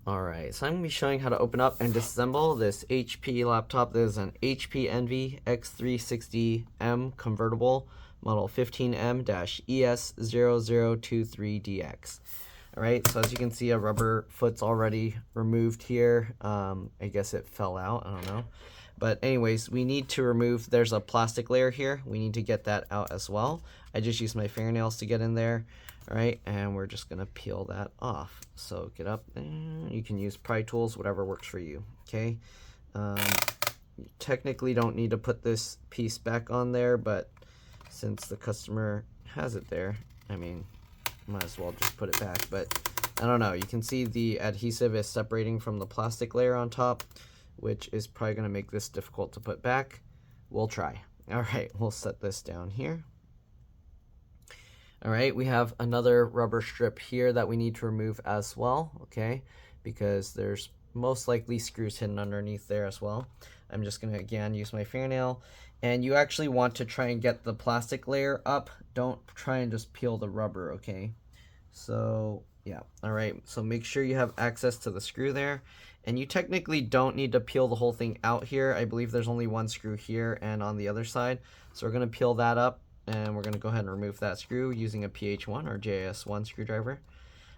Alright, so I'm going to be showing how to open up and disassemble this HP laptop. This is an HP Envy x360M convertible model 15m-es0023dx. Alright, so as you can see, a rubber foot's already removed here. I guess it fell out, I don't know. But anyways, we need to remove, there's a plastic layer here. We need to get that out as well. I just used my fingernails to get in there. Alright, and we're just going to peel that off. So get up, and you can use pry tools, whatever works for you. Okay, you technically don't need to put this piece back on there, but since the customer has it there, I mean, might as well just put it back. But I don't know, you can see the adhesive is separating from the plastic layer on top, which is probably going to make this difficult to put back. We'll try. Alright, we'll set this down here. Alright, we have another rubber strip here that we need to remove as well, okay, because there's most likely screws hidden underneath there as well. I'm just going to, again, use my fingernail, and you actually want to try and get the plastic layer up. Don't try and just peel the rubber, okay? So, yeah, alright, so make sure you have access to the screw there, and you technically don't need to peel the whole thing out here. I believe there's only one screw here and on the other side, so we're going to peel that up. And we're going to go ahead and remove that screw using a PH1 or JS1 screwdriver.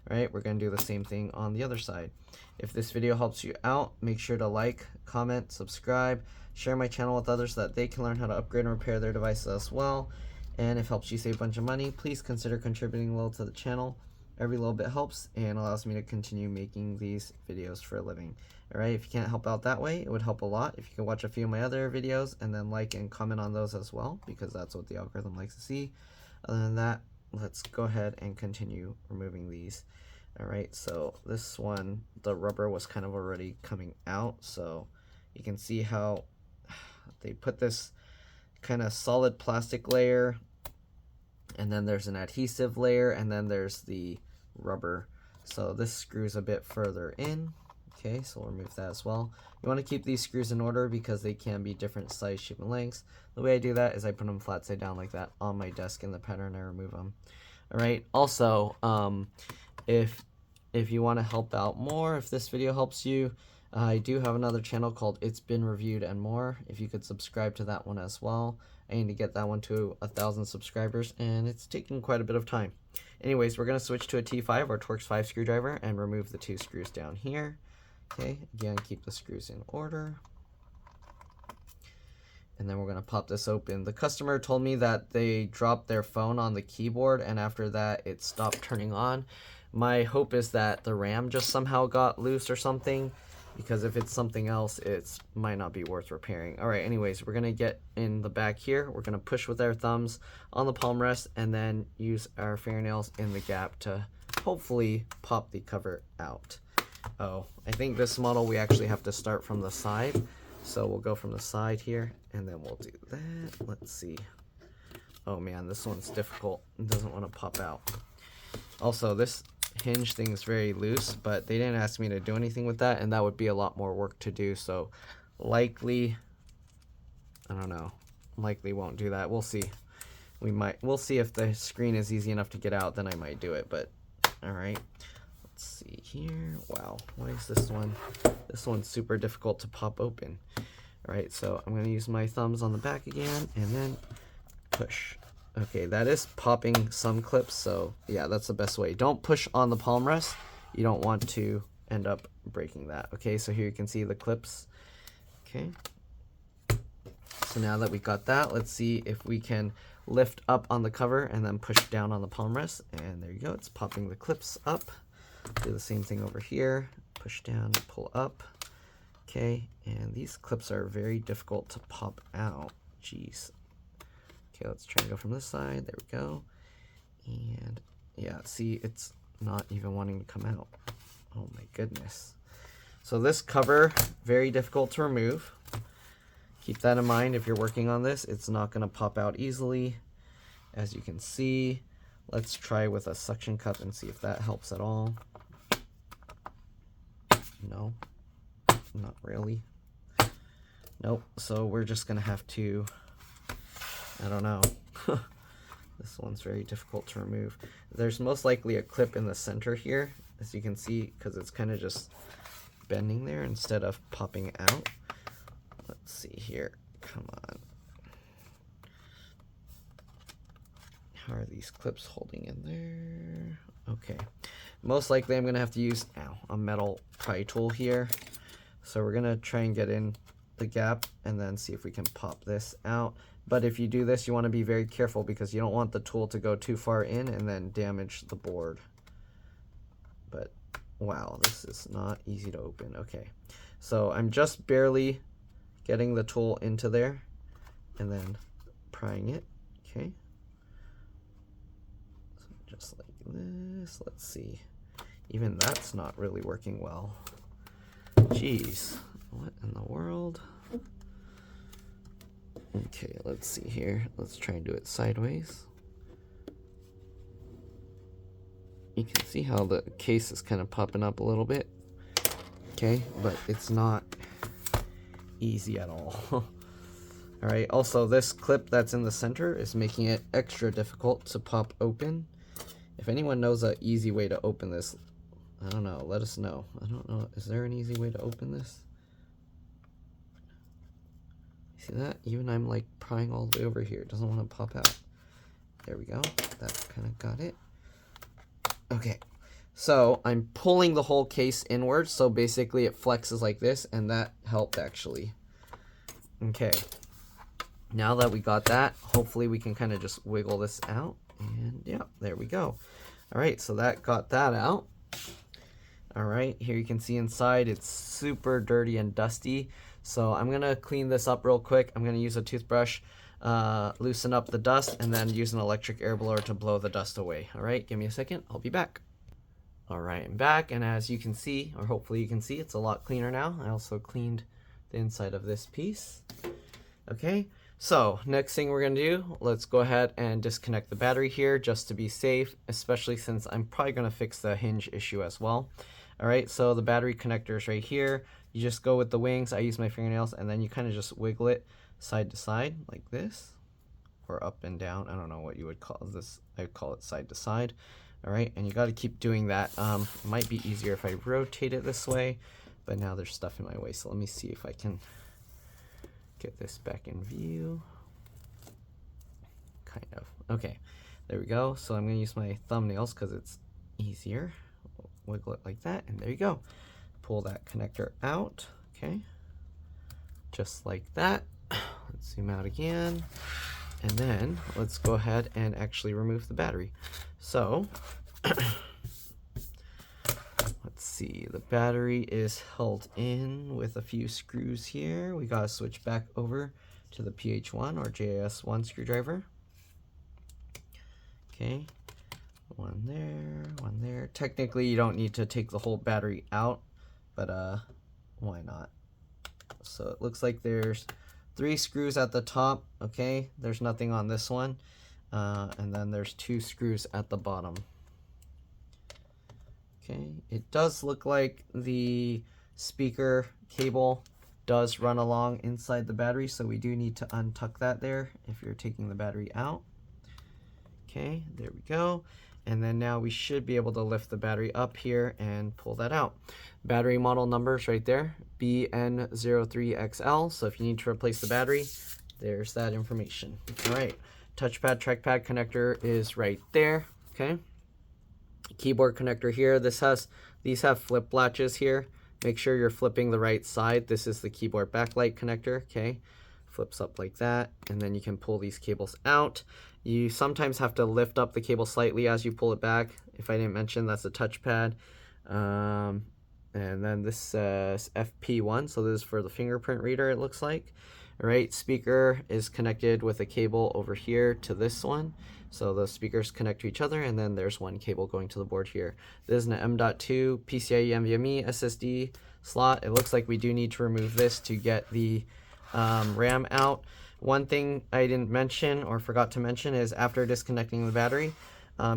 All right, we're going to do the same thing on the other side. If this video helps you out, make sure to like, comment, subscribe, share my channel with others so that they can learn how to upgrade and repair their devices as well. And if it helps you save a bunch of money, please consider contributing a little to the channel. Every little bit helps and allows me to continue making these videos for a living. Alright, if you can't help out that way, it would help a lot if you could watch a few of my other videos and then like and comment on those as well, because that's what the algorithm likes to see. Other than that, let's go ahead and continue removing these. Alright, so this one, the rubber was kind of already coming out, so you can see how they put this kind of solid plastic layer, and then there's an adhesive layer, and then there's the rubber. So this screws a bit further in. Okay, so we'll remove that as well. You want to keep these screws in order because they can be different size, shape, and lengths. The way I do that is I put them flat side down like that on my desk in the pattern. I remove them. Alright, also, if you want to help out more, if this video helps you, I do have another channel called It's Been Reviewed and More. If you could subscribe to that one as well. I need to get that one to 1,000 subscribers, and it's taking quite a bit of time. Anyways, we're going to switch to a T5 or Torx 5 screwdriver and remove the two screws down here. Okay, again, keep the screws in order. And then we're going to pop this open. The customer told me that they dropped their phone on the keyboard, and after that, it stopped turning on. My hope is that the RAM just somehow got loose or something, because if it's something else, it might not be worth repairing. Alright, anyways, we're going to get in the back here. We're going to push with our thumbs on the palm rest, and then use our fingernails in the gap to hopefully pop the cover out. Oh, I think this model we actually have to start from the side. So we'll go from the side here, and then we'll do that. Let's see. Oh man, this one's difficult. It doesn't want to pop out. Also, this hinge thing is very loose, but they didn't ask me to do anything with that, and that would be a lot more work to do. So likely, I don't know, likely won't do that. We'll see. We'll see if the screen is easy enough to get out, then I might do it. But all right. Let's see here. Wow, why is this one? This one's super difficult to pop open. Alright, so I'm going to use my thumbs on the back again, and then push. Okay, that is popping some clips, so yeah, that's the best way. Don't push on the palm rest. You don't want to end up breaking that. Okay, so here you can see the clips. Okay. So now that we got that, let's see if we can lift up on the cover and then push down on the palm rest. And there you go, it's popping the clips up. Do the same thing over here, push down, pull up. Okay, and these clips are very difficult to pop out. Jeez. Okay, let's try and go from this side. There we go. And yeah, see, it's not even wanting to come out. Oh my goodness. So this cover, very difficult to remove. Keep that in mind if you're working on this. It's not going to pop out easily, as you can see. Let's try with a suction cup and see if that helps at all. No, not really. Nope, so we're just gonna have to, I don't know. This one's very difficult to remove. There's most likely a clip in the center here, as you can see, because it's kind of just bending there instead of popping out. Let's see here. Come on. How are these clips holding in there? Okay. Most likely I'm going to have to use a metal pry tool here. So we're going to try and get in the gap and then see if we can pop this out. But if you do this, you want to be very careful because you don't want the tool to go too far in and then damage the board. But wow, this is not easy to open. Okay, so I'm just barely getting the tool into there and then prying it. Okay, so just like this. Let's see. Even that's not really working well. Jeez, what in the world? Okay, let's see here. Let's try and do it sideways. You can see how the case is kind of popping up a little bit. Okay, but it's not easy at all. Alright, also this clip that's in the center is making it extra difficult to pop open. If anyone knows an easy way to open this, I don't know, let us know. I don't know, is there an easy way to open this? See that? Even I'm like prying all the way over here. It doesn't want to pop out. There we go. That kind of got it. Okay. So I'm pulling the whole case inward. So basically it flexes like this and that helped actually. Okay. Now that we got that, hopefully we can kind of just wiggle this out. And yeah, there we go. All right. So that got that out. All right. Here you can see inside it's super dirty and dusty. So I'm going to clean this up real quick. I'm going to use a toothbrush, loosen up the dust, and then use an electric air blower to blow the dust away. All right, give me a second. I'll be back. All right, I'm back. And as you can see, or hopefully you can see, it's a lot cleaner now. I also cleaned the inside of this piece. Okay, so next thing we're going to do, let's go ahead and disconnect the battery here just to be safe, especially since I'm probably going to fix the hinge issue as well. All right, so the battery connector is right here. You just go with the wings. I use my fingernails, and then you kind of just wiggle it side to side like this, or up and down. I don't know what you would call this. I would call it side to side. All right, and you got to keep doing that. It might be easier if I rotate it this way, but now there's stuff in my way. So let me see if I can get this back in view. Kind of. Okay, there we go. So I'm going to use my thumbnails because it's easier. Wiggle it like that, and there you go. Pull that connector out, okay, just like that. Let's zoom out again, and then let's go ahead and actually remove the battery. So let's see, the battery is held in with a few screws here. We gotta switch back over to the PH1 or JS1 screwdriver. Okay, one there. Technically you don't need to take the whole battery out, but why not? So it looks like there's 3 screws at the top. Okay, there's nothing on this one, and then there's 2 screws at the bottom. Okay, it does look like the speaker cable does run along inside the battery, so we do need to untuck that there if you're taking the battery out. Okay, there we go. And then now we should be able to lift the battery up here and pull that out. Battery model numbers right there, BN03XL. So if you need to replace the battery, there's that information. All right, touchpad, trackpad connector is right there. Okay, keyboard connector here. These have flip latches here. Make sure you're flipping the right side. This is the keyboard backlight connector. Okay, flips up like that, and then you can pull these cables out. You sometimes have to lift up the cable slightly as you pull it back. If I didn't mention, that's a touchpad. And then this says FP1, so this is for the fingerprint reader, it looks like. All right, speaker is connected with a cable over here to this one. So the speakers connect to each other, and then there's one cable going to the board here. This is an M.2 PCIe NVMe SSD slot. It looks like we do need to remove this to get the RAM out. One thing I didn't mention or forgot to mention is after disconnecting the battery,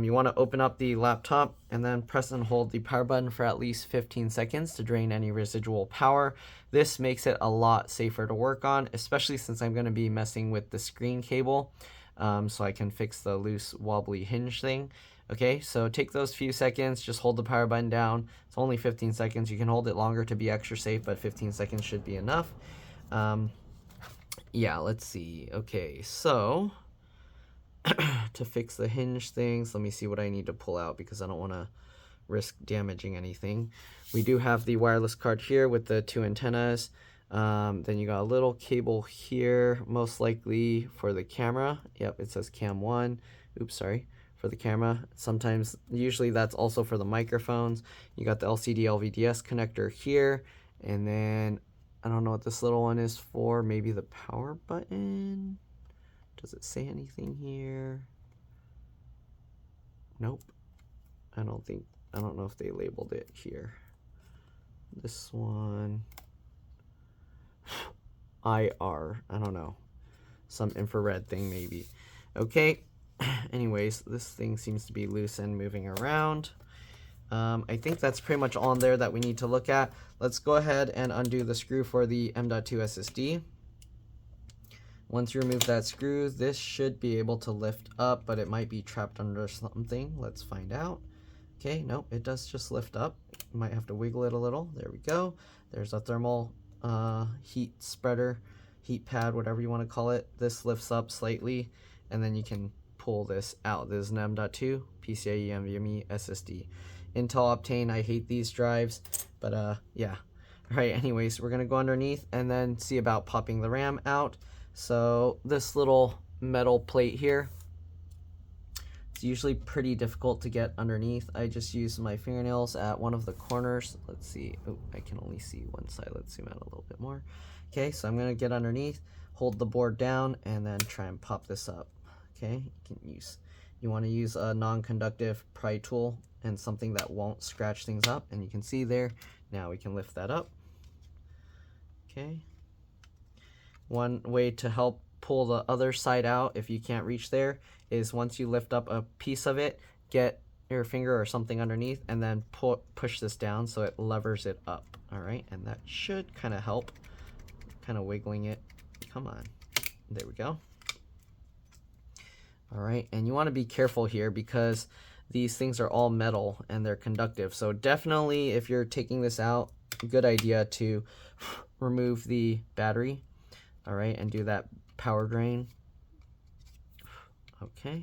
you want to open up the laptop and then press and hold the power button for at least 15 seconds to drain any residual power. This makes it a lot safer to work on, especially since I'm going to be messing with the screen cable. so I can fix the loose wobbly hinge thing. Okay, so take those few seconds, just hold the power button down. It's only 15 seconds. You can hold it longer to be extra safe, but 15 seconds should be enough. Yeah, let's see. Okay, so to fix the hinge things, let me see what I need to pull out because I don't want to risk damaging anything. We do have the wireless card here with the 2 antennas. Then you got a little cable here, most likely for the camera. Yep, it says cam 1. Oops, sorry. For the camera. Sometimes, usually that's also for the microphones. You got the LCD LVDS connector here. And then, I don't know what this little one is for. Maybe the power button? Does it say anything here? Nope. I don't know if they labeled it here. This one. IR. I don't know. Some infrared thing maybe. Okay. Anyways, this thing seems to be loose and moving around. I think that's pretty much all in there that we need to look at. Let's go ahead and undo the screw for the M.2 SSD. Once you remove that screw, this should be able to lift up, but it might be trapped under something. Let's find out. Okay, nope, it does just lift up. You might have to wiggle it a little. There we go. There's a thermal heat spreader, heat pad, whatever you want to call it. This lifts up slightly, and then you can pull this out. This is an M.2 PCIe NVMe SSD. Intel Optane, I hate these drives, but yeah. All right, anyways, we're gonna go underneath and then see about popping the RAM out. So this little metal plate here, it's usually pretty difficult to get underneath. I just use my fingernails at one of the corners. Let's see. Oh, I can only see one side. Let's zoom out a little bit more. Okay, so I'm gonna get underneath, hold the board down, and then try and pop this up. Okay, you want to use a non-conductive pry tool and something that won't scratch things up, and you can see there. Now we can lift that up. Okay. One way to help pull the other side out if you can't reach there is once you lift up a piece of it, get your finger or something underneath and then push this down so it levers it up. All right, and that should kind of help, kind of wiggling it. Come on, there we go. All right, and you want to be careful here because these things are all metal and they're conductive. So definitely if you're taking this out, good idea to remove the battery. All right, and do that power drain. Okay,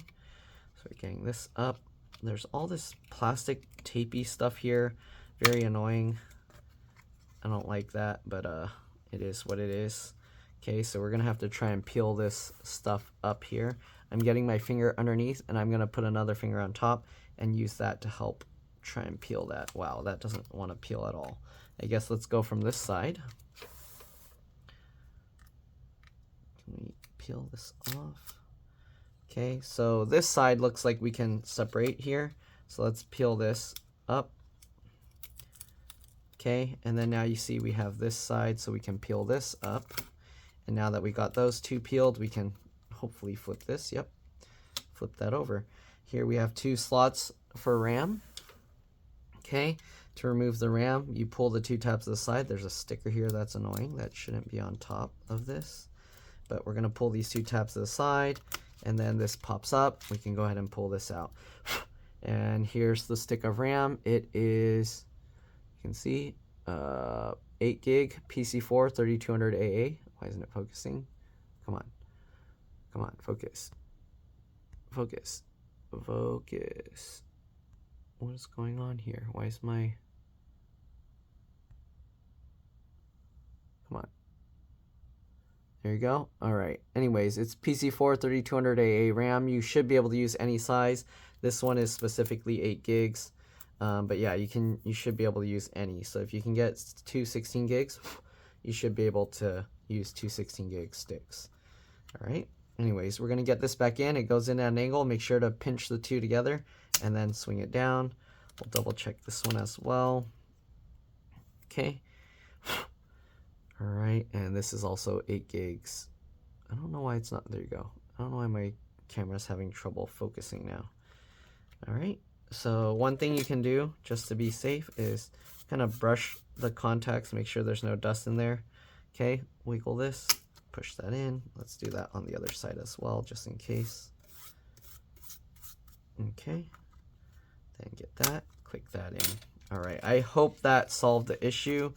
so we're getting this up. There's all this plastic tapey stuff here. Very annoying. I don't like that, but it is what it is. Okay, so we're gonna have to try and peel this stuff up here. I'm getting my finger underneath and I'm gonna put another finger on top and use that to help try and peel that. Wow, that doesn't want to peel at all. I guess let's go from this side. Can we peel this off? Okay, so this side looks like we can separate here. So let's peel this up. Okay, and then now you see we have this side, so we can peel this up. And now that we got those two peeled, we can hopefully flip this. Yep, flip that over. Here we have two slots for RAM. Okay, to remove the RAM, you pull the two tabs to the side. There's a sticker here that's annoying. That shouldn't be on top of this. But we're gonna pull these two tabs to the side, and then this pops up. We can go ahead and pull this out. And here's the stick of RAM. It is, you can see, 8 gig PC4 3200 AA. Why isn't it focusing? Come on. Come on, focus. Focus. Focus. What is going on here? Why is my... Come on. There you go. All right. Anyways, it's PC4 3200 AA RAM. You should be able to use any size. This one is specifically 8 gigs. But yeah, you should be able to use any. So if you can get two 16 gigs, you should be able to use two 16 gig sticks. All right. Anyways, we're going to get this back in. It goes in at an angle. Make sure to pinch the two together and then swing it down. We'll double check this one as well. Okay. All right. And this is also 8 gigs. I don't know why it's not. There you go. I don't know why my camera's having trouble focusing now. All right. So one thing you can do just to be safe is kind of brush the contacts, make sure there's no dust in there. Okay. Wiggle this. push that in. Let's do that on the other side as well, just in case. Okay, then get that, click that in. All right, I hope that solved the issue.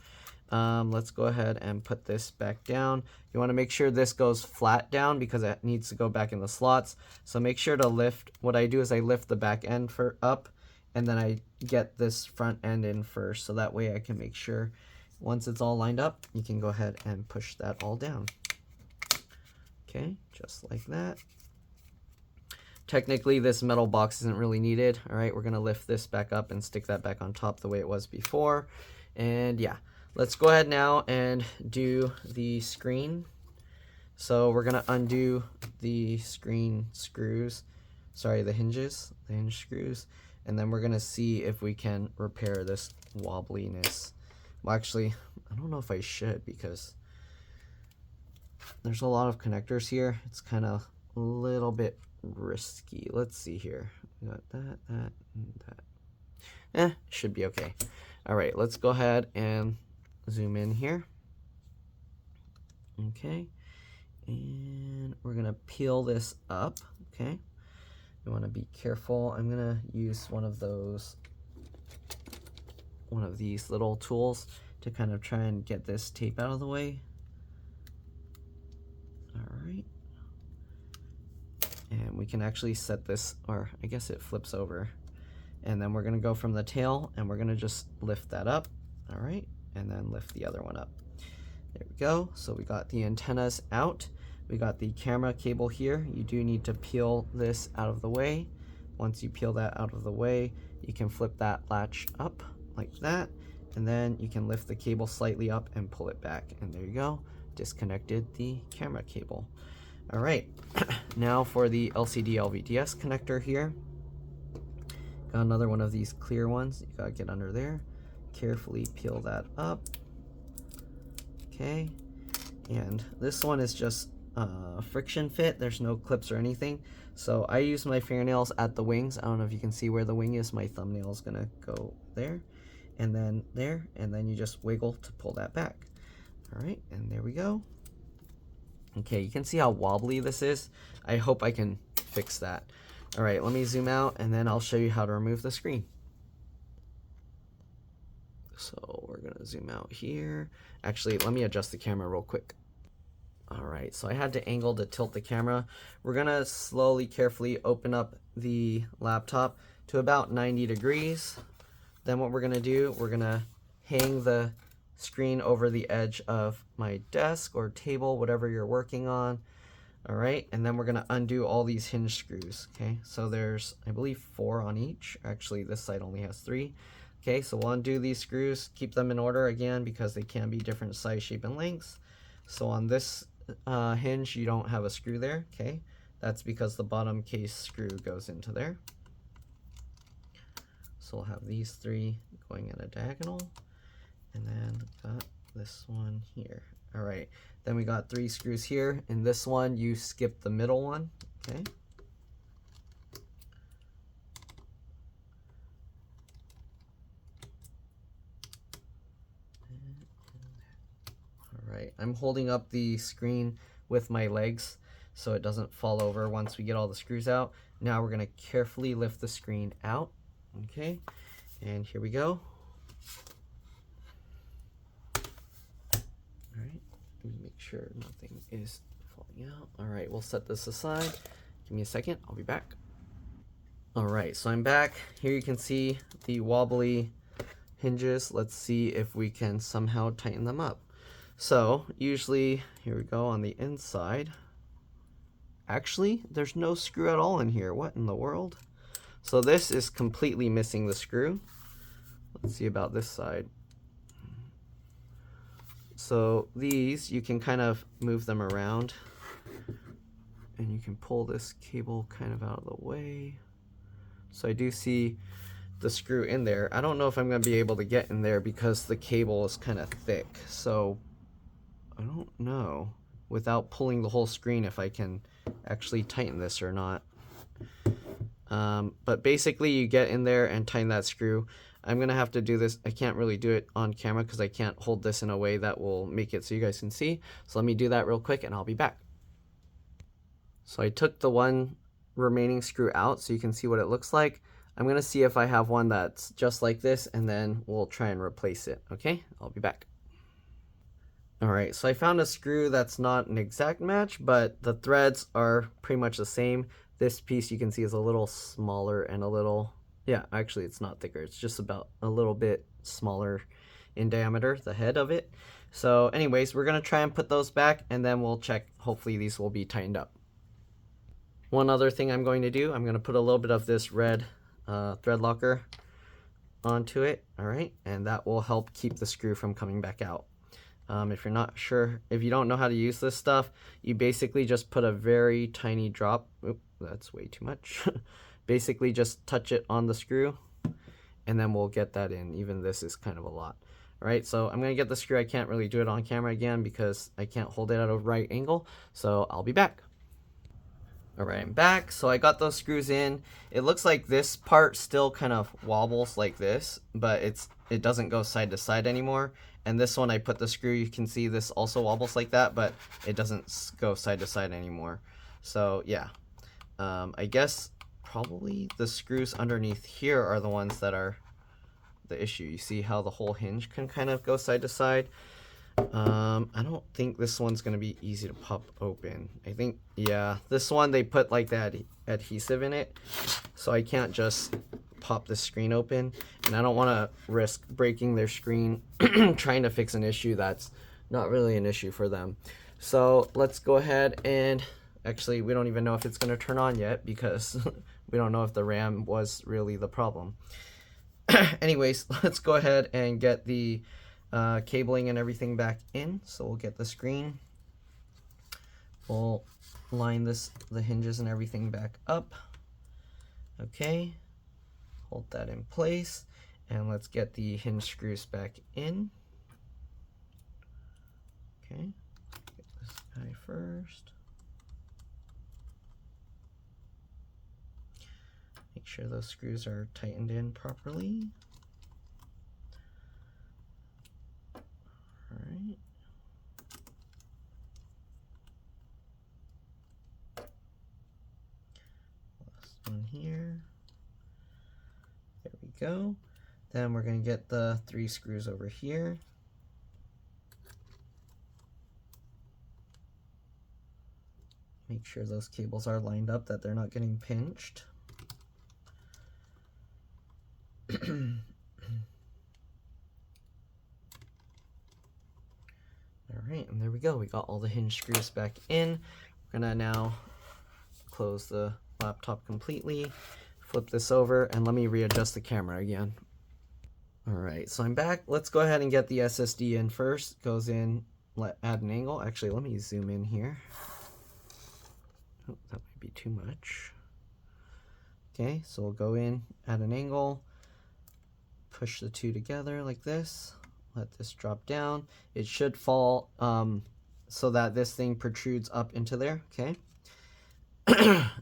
Let's go ahead and put this back down. You want to make sure this goes flat down because it needs to go back in the slots. So make sure to lift. What I do is I lift the back end up, and then I get this front end in first. So that way I can make sure once it's all lined up, you can go ahead and push that all down. Okay, just like that. Technically, this metal box isn't really needed. All right, we're going to lift this back up and stick that back on top the way it was before. And yeah. Let's go ahead now and do the screen. So we're going to undo the screen screws, sorry, the hinge screws, and then we're going to see if we can repair this wobbliness. Well, actually, I don't know if I should because there's a lot of connectors here. It's kind of a little bit risky. Let's see here. We got that, that, and that. Should be okay. All right, let's go ahead and zoom in here. Okay, and we're gonna peel this up. Okay, you want to be careful. I'm gonna use one of these little tools to kind of try and get this tape out of the way. All right, and we can actually set this, or I guess it flips over, and then we're gonna go from the tail and we're gonna just lift that up. All right, and then lift the other one up. There we go. So we got the antennas out. We got the camera cable here. You do need to peel this out of the way. Once you peel that out of the way, you can flip that latch up like that, and then you can lift the cable slightly up and pull it back. And there you go. Disconnected the camera cable. All right. Now for the LCD LVDS connector here. Got another one of these clear ones. You gotta get under there. Carefully peel that up. Okay, and this one is just friction fit. There's no clips or anything, so I use my fingernails at the wings. I don't know if you can see where the wing is. My thumbnail is gonna go there, and then there, and then you just wiggle to pull that back. All right, and there we go. Okay, you can see how wobbly this is. I hope I can fix that. All right, let me zoom out, and then I'll show you how to remove the screen. So we're gonna zoom out here. Actually, let me adjust the camera real quick. All right, so I had to angle to tilt the camera. We're gonna slowly, carefully open up the laptop to about 90 degrees. Then what we're gonna do, we're gonna hang the screen over the edge of my desk or table, whatever you're working on. All right, and then we're gonna undo all these hinge screws, okay? So there's, I believe, 4 on each. Actually, this side only has 3. Okay, so we'll undo these screws, keep them in order again because they can be different size, shape, and lengths. So on this hinge, you don't have a screw there, okay? That's because the bottom case screw goes into there. So we'll have these 3 going in a diagonal, and then got this one here. All right, then we got 3 screws here. In this one, you skip the middle one, okay? Right, I'm holding up the screen with my legs so it doesn't fall over once we get all the screws out. Now we're gonna carefully lift the screen out, okay? And here we go. All right, let me make sure nothing is falling out. All right, we'll set this aside. Give me a second, I'll be back. All right, so I'm back. Here you can see the wobbly hinges. Let's see if we can somehow tighten them up. So usually, here we go on the inside. Actually, there's no screw at all in here. What in the world? So this is completely missing the screw. Let's see about this side. So these, you can kind of move them around, and you can pull this cable kind of out of the way. So I do see the screw in there. I don't know if I'm going to be able to get in there because the cable is kind of thick. So I don't know without pulling the whole screen if I can actually tighten this or not. But basically you get in there and tighten that screw. I'm gonna have to do this. I can't really do it on camera because I can't hold this in a way that will make it so you guys can see. So let me do that real quick and I'll be back. So I took the one remaining screw out so you can see what it looks like. I'm gonna see if I have one that's just like this, and then we'll try and replace it. Okay, I'll be back. Alright, so I found a screw that's not an exact match, but the threads are pretty much the same. This piece you can see is a little smaller and a little, yeah, actually it's not thicker. It's just about a little bit smaller in diameter, the head of it. So anyways, we're gonna try and put those back, and then we'll check. Hopefully these will be tightened up. One other thing I'm going to do, I'm gonna put a little bit of this red thread locker onto it. Alright, and that will help keep the screw from coming back out. If you're not sure, if you don't know how to use this stuff, you basically just put a very tiny drop. Oop, that's way too much. Basically just touch it on the screw, and then we'll get that in. Even this is kind of a lot. All right, so I'm gonna get the screw. I can't really do it on camera again because I can't hold it at a right angle, so I'll be back. All right, I'm back. So I got those screws in. It looks like this part still kind of wobbles like this, but it doesn't go side to side anymore. And this one, I put the screw, you can see this also wobbles like that, but it doesn't go side to side anymore. So yeah, I guess probably the screws underneath here are the ones that are the issue. You see how the whole hinge can kind of go side to side. I don't think this one's gonna be easy to pop open. I think, yeah, this one they put like that adhesive in it, so I can't just pop the screen open, and I don't want to risk breaking their screen trying to fix an issue that's not really an issue for them. So let's go ahead and actually, we don't even know if it's going to turn on yet because we don't know if the RAM was really the problem. Anyways, let's go ahead and get the cabling and everything back in. So we'll get the screen, we'll line the hinges and everything back up. Okay, hold that in place, and let's get the hinge screws back in. Okay, get this guy first. Make sure those screws are tightened in properly. All right. Last one here. There we go. Then we're going to get the 3 screws over here. Make sure those cables are lined up, that they're not getting pinched. Alright, and there we go. We got all the hinge screws back in. We're going to now close the laptop completely. Flip this over, and let me readjust the camera again. Alright, so I'm back. Let's go ahead and get the SSD in first. Goes in, add an angle. Actually, let me zoom in here. Oh, that might be too much. Okay, so we'll go in, add an angle, push the two together like this. Let this drop down. It should fall so that this thing protrudes up into there, okay?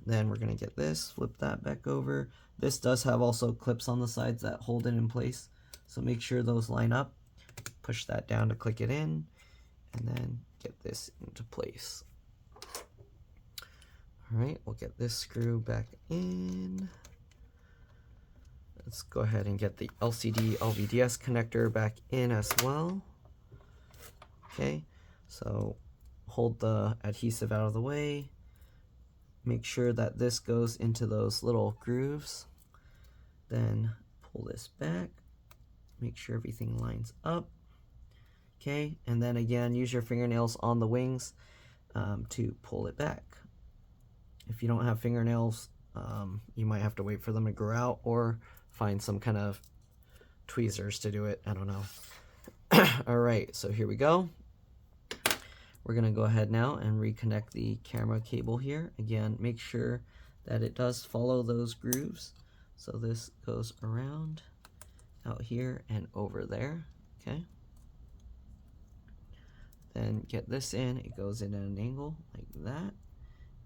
Then we're gonna get this, flip that back over. This does have also clips on the sides that hold it in place, so make sure those line up. Push that down to click it in, and then get this into place. All right, we'll get this screw back in. Let's go ahead and get the LCD LVDS connector back in as well. Okay, so hold the adhesive out of the way. Make sure that this goes into those little grooves. Then pull this back. Make sure everything lines up. Okay, and then again, use your fingernails on the wings to pull it back. If you don't have fingernails, you might have to wait for them to grow out or find some kind of tweezers to do it. I don't know. All right, so here we go. We're going to go ahead now and reconnect the camera cable here. Again, make sure that it does follow those grooves. So this goes around, out here, and over there. Okay. Then get this in. It goes in at an angle like that.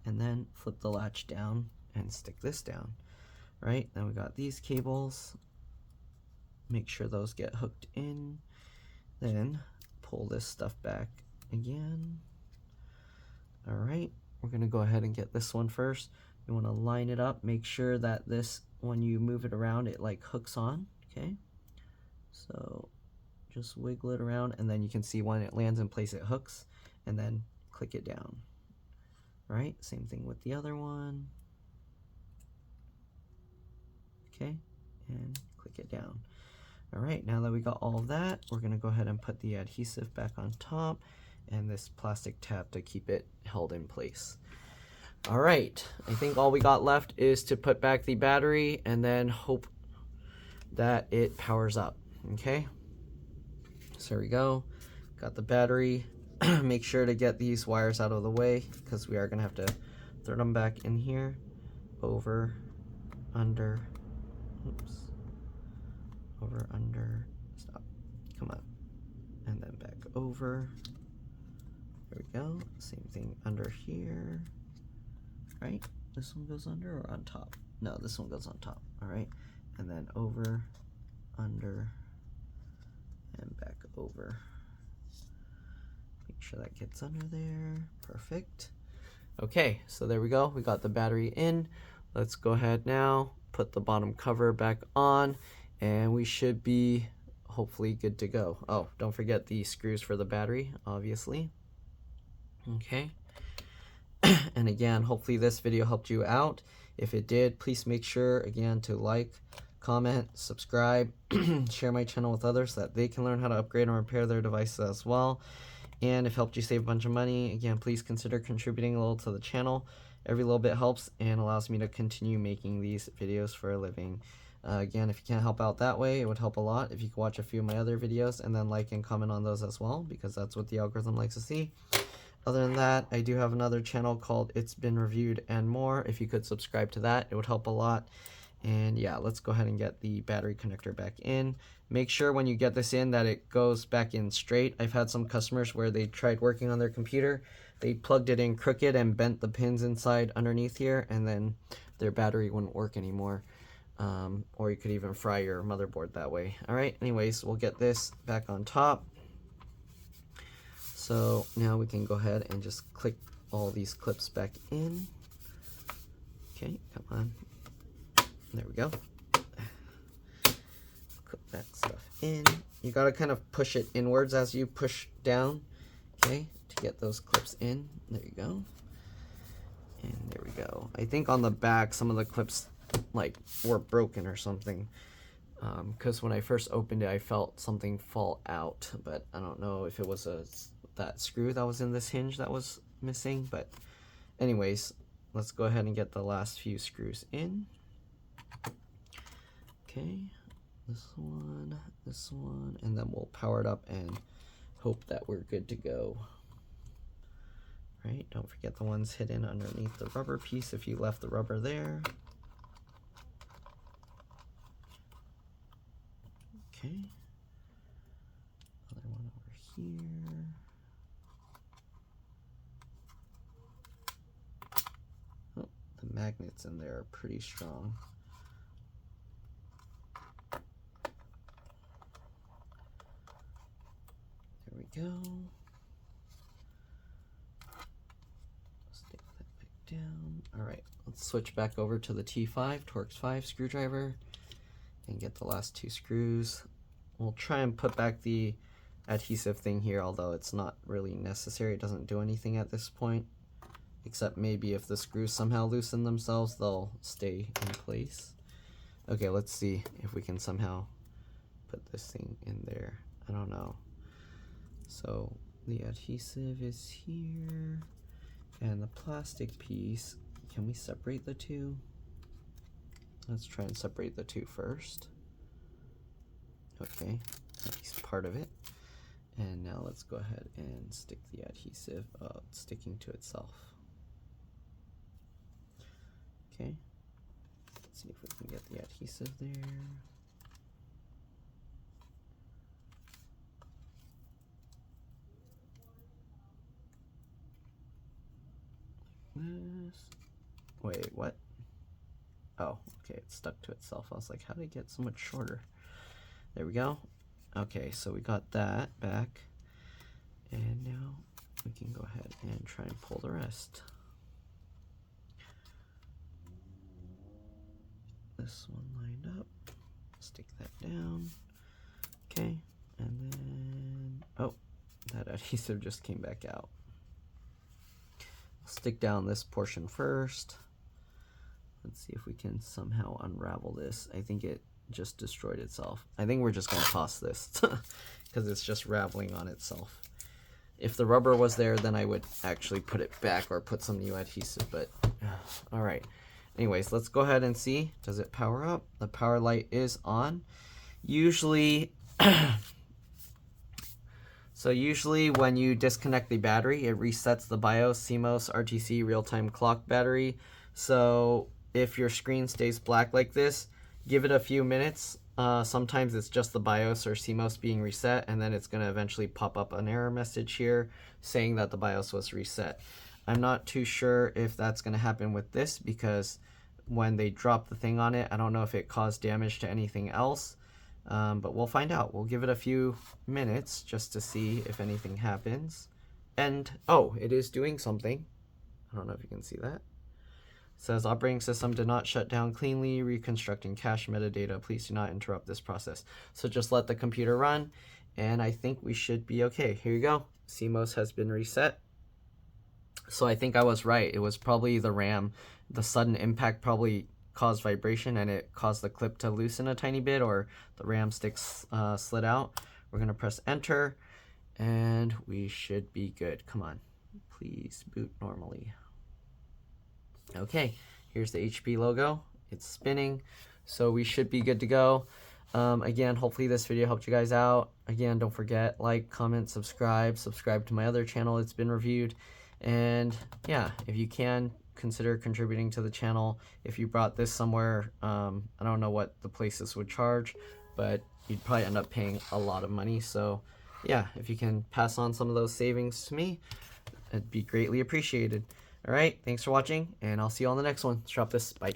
And then flip the latch down and stick this down. Right, then we got these cables. make sure those get hooked in. Then pull this stuff back again. All right, we're gonna go ahead and get this one first. You wanna line it up, make sure that this, when you move it around, it like hooks on, okay? So just wiggle it around, and then you can see when it lands in place, it hooks, and then click it down. All right, same thing with the other one. Okay, and click it down. All right, now that we got all of that, we're gonna go ahead and put the adhesive back on top and this plastic tab to keep it held in place. All right, I think all we got left is to put back the battery and then hope that it powers up, okay? So there we go, got the battery. Make sure to get these wires out of the way because we are gonna have to thread them back in here, over, under, oops, over, under, stop, come on, and then back over. There we go, same thing under here, right? This one goes under or on top? No, this one goes on top, all right? And then over, under, and back over. Make sure that gets under there, perfect. Okay, so there we go, we got the battery in. Let's go ahead now, put the bottom cover back on, and we should be hopefully good to go. Oh, don't forget the screws for the battery, obviously. Okay. And again, hopefully this video helped you out. If it did, please make sure again to like, comment, subscribe, share my channel with others so that they can learn how to upgrade and repair their devices as well. And if it helped you save a bunch of money, again, please consider contributing a little to the channel. Every little bit helps and allows me to continue making these videos for a living. Again, if you can't help out that way, it would help a lot if you could watch a few of my other videos and then like and comment on those as well, because that's what the algorithm likes to see. Other than that, I do have another channel called It's Been Reviewed and More. If you could subscribe to that, it would help a lot. And yeah, let's go ahead and get the battery connector back in. Make sure when you get this in that it goes back in straight. I've had some customers where they tried working on their computer. They plugged it in crooked and bent the pins inside underneath here, and then their battery wouldn't work anymore. Or you could even fry your motherboard that way. All right, anyways, we'll get this back on top. So now we can go ahead and just click all these clips back in. Okay, come on. There we go. Clip that stuff in. You gotta kind of push it inwards as you push down, okay, to get those clips in. There you go. And there we go. I think on the back, some of the clips like were broken or something. Because when I first opened it, I felt something fall out, but I don't know if it was that screw that was in this hinge that was missing. But anyways, let's go ahead and get the last few screws in. Okay, this one, and then we'll power it up and hope that we're good to go. Right, don't forget the ones hidden underneath the rubber piece if you left the rubber there. Okay, other one over here. Oh, the magnets in there are pretty strong. There we go. Stick that back down. All right, let's switch back over to the T5 Torx 5 screwdriver and get the last two screws. We'll try and put back the adhesive thing here, although it's not really necessary. It doesn't do anything at this point, except maybe if the screws somehow loosen themselves, they'll stay in place. Okay, let's see if we can somehow put this thing in there. I don't know. So the adhesive is here, and the plastic piece, can we separate the two? Let's try and separate the two first. Okay, at least part of it. And now let's go ahead and stick the adhesive, it's sticking to itself. Okay, let's see if we can get the adhesive there. This. Wait, what? Oh, okay, it's stuck to itself. I was like, how did it get so much shorter? There we go. Okay, so we got that back. And now we can go ahead and try and pull the rest. This one lined up. Stick that down. Okay, and then, oh, that adhesive just came back out. I'll stick down this portion first. Let's see if we can somehow unravel this. I think it just destroyed itself. I think we're just gonna toss this because it's just raveling on itself. If the rubber was there, then I would actually put it back or put some new adhesive, but all right. Anyways, let's go ahead and see. Does it power up? The power light is on. Usually, so usually when you disconnect the battery, it resets the BIOS, CMOS, RTC, real-time clock battery. So if your screen stays black like this, give it a few minutes. Sometimes it's just the BIOS or CMOS being reset, and then it's going to eventually pop up an error message here saying that the BIOS was reset. I'm not too sure if that's going to happen with this, because when they drop the thing on it, I don't know if it caused damage to anything else, but we'll find out. We'll give it a few minutes just to see if anything happens. And oh, it is doing something. I don't know if you can see that. It says operating system did not shut down cleanly, reconstructing cache metadata. Please do not interrupt this process. So just let the computer run, and I think we should be okay. Here you go. CMOS has been reset. So I think I was right. It was probably the RAM. The sudden impact probably caused vibration, and it caused the clip to loosen a tiny bit, or the RAM sticks slid out. We're going to press enter, and we should be good. Come on. Please boot normally. Okay, here's the HP logo. It's spinning, so we should be good to go. Again, hopefully this video helped you guys out. Again, don't forget, like, comment, subscribe to my other channel, It's Been Reviewed. And yeah, if you can, consider contributing to the channel. If you brought this somewhere, I don't know what the places would charge, but you'd probably end up paying a lot of money. So yeah, if you can pass on some of those savings to me, it'd be greatly appreciated. All right, thanks for watching, and I'll see you on the next one. Let's drop this. Bye.